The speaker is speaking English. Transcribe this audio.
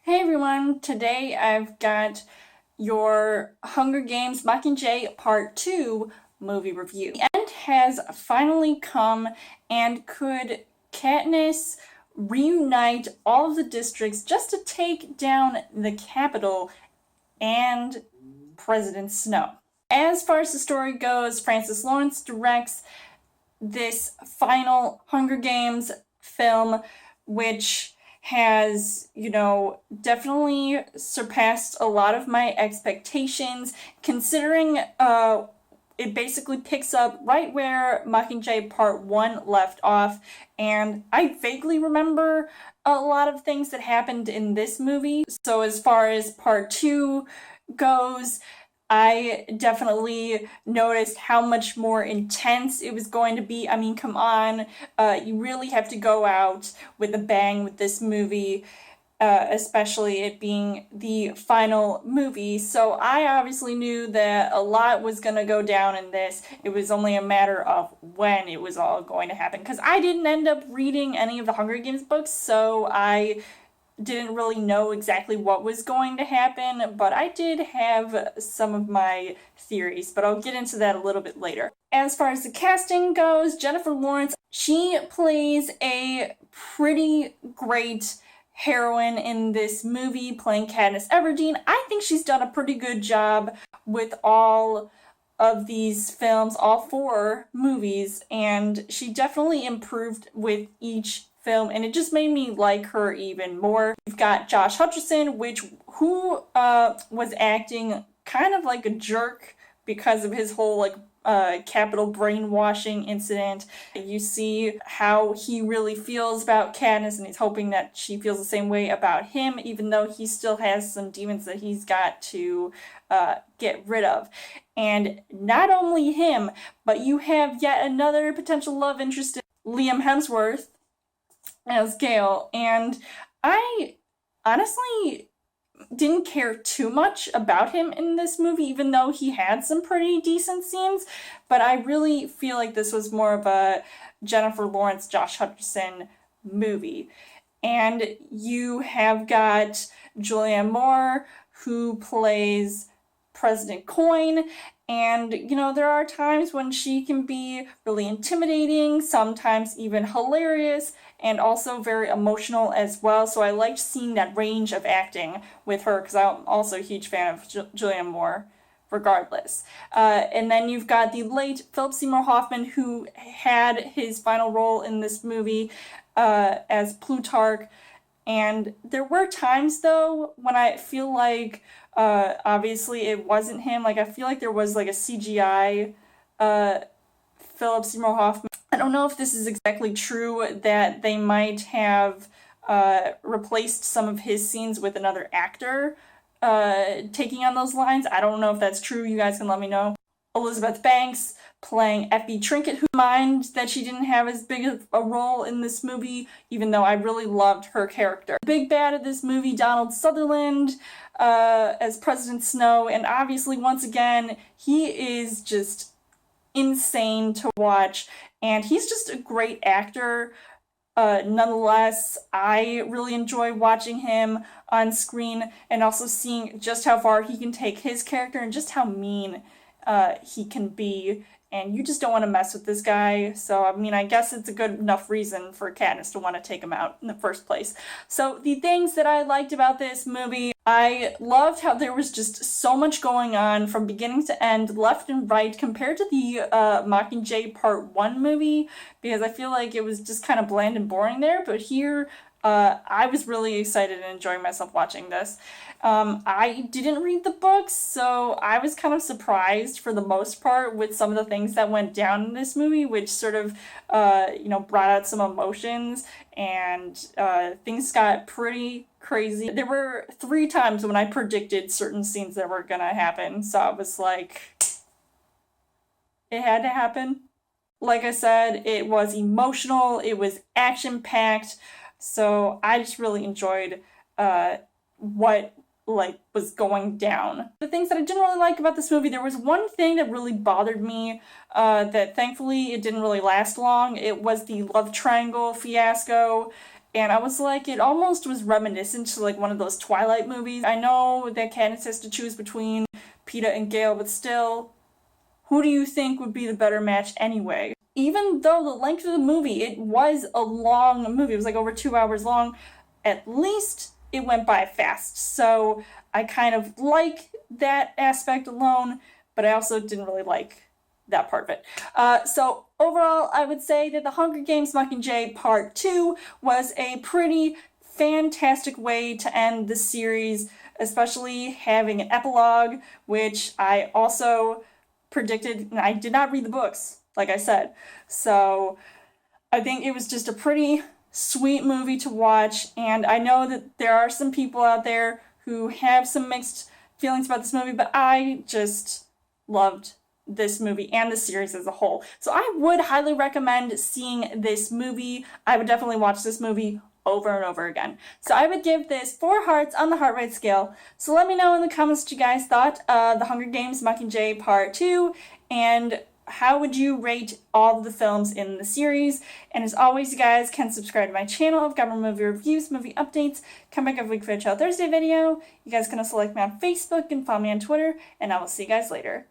Hey everyone, today I've got your Hunger Games Mockingjay Part 2 movie review. The end has finally come, and could Katniss reunite all of the districts just to take down the Capitol and President Snow? As far as the story goes, Francis Lawrence directs this final Hunger Games film, which has, definitely surpassed a lot of my expectations, considering it basically picks up right where Mockingjay Part 1 left off, and I vaguely remember a lot of things that happened in this movie. So as far as Part 2 goes, I definitely noticed how much more intense it was going to be. I mean, come on, you really have to go out with a bang with this movie, especially it being the final movie. So I obviously knew that a lot was going to go down in this. It was only a matter of when it was all going to happen, because I didn't end up reading any of the Hunger Games books, so I didn't really know exactly what was going to happen, but I did have some of my theories, but I'll get into that a little bit later. As far as the casting goes, Jennifer Lawrence, she plays a pretty great heroine in this movie, playing Katniss Everdeen. I think she's done a pretty good job with all of these films, all 4 movies, and she definitely improved with each film, and it just made me like her even more. You've got Josh Hutcherson, who was acting kind of like a jerk because of his whole Capitol brainwashing incident. You see how he really feels about Katniss, and he's hoping that she feels the same way about him, even though he still has some demons that he's got to get rid of. And not only him, but you have yet another potential love interest in Liam Hemsworth as Gale, and I honestly didn't care too much about him in this movie, even though he had some pretty decent scenes, but I really feel like this was more of a Jennifer Lawrence, Josh Hutcherson movie. And you have got Julianne Moore, who plays President Coin, and there are times when she can be really intimidating, sometimes even hilarious, and also very emotional as well. So I liked seeing that range of acting with her, because I'm also a huge fan of Julianne Moore regardless. And then you've got the late Philip Seymour Hoffman, who had his final role in this movie as Plutarch. And there were times, though, when I feel like obviously it wasn't him. Like, I feel like there was like a CGI Philip Seymour Hoffman. I don't know if this is exactly true, that they might have replaced some of his scenes with another actor taking on those lines. I don't know if that's true. You guys can let me know. Elizabeth Banks playing Effie Trinket, who mind that she didn't have as big of a role in this movie, even though I really loved her character. The big bad of this movie, Donald Sutherland, as President Snow, and obviously, once again, he is just insane to watch, and he's just a great actor. Nonetheless, I really enjoy watching him on screen, and also seeing just how far he can take his character, and just how mean he can be, and you just don't want to mess with this guy. So, I mean, I guess it's a good enough reason for Katniss to want to take him out in the first place. So, the things that I liked about this movie, I loved how there was just so much going on from beginning to end, left and right, compared to the Mockingjay Part 1 movie, because I feel like it was just kind of bland and boring there, but here, I was really excited and enjoying myself watching this. I didn't read the books, so I was kind of surprised for the most part with some of the things that went down in this movie, which sort of, brought out some emotions, and things got pretty crazy. There were 3 times when I predicted certain scenes that were gonna happen, so I was like, it had to happen. Like I said, it was emotional, it was action-packed, so I just really enjoyed what was going down. The things that I didn't really like about this movie, there was one thing that really bothered me, that thankfully it didn't really last long. It was the love triangle fiasco, and I was like, it almost was reminiscent to like one of those Twilight movies. I know that Katniss has to choose between Peeta and Gale, but still, who do you think would be the better match anyway? Even though the length of the movie, it was a long movie, it was like over 2 hours long, at least it went by fast. So I kind of like that aspect alone, but I also didn't really like that part of it. So overall, I would say that The Hunger Games Mockingjay Part 2 was a pretty fantastic way to end the series, especially having an epilogue, which I also predicted, and I did not read the books, like I said. So I think it was just a pretty sweet movie to watch, and I know that there are some people out there who have some mixed feelings about this movie, but I just loved this movie and the series as a whole. So I would highly recommend seeing this movie. I would definitely watch this movie over and over again. So I would give this 4 hearts on the heart rate scale. So let me know in the comments what you guys thought of The Hunger Games Mockingjay Part 2, and how would you rate all of the films in the series. And as always, you guys can subscribe to my channel. I've got more movie reviews, movie updates. Come back every week for a Chill Thursday video. You guys can also like me on Facebook and follow me on Twitter, and I will see you guys later.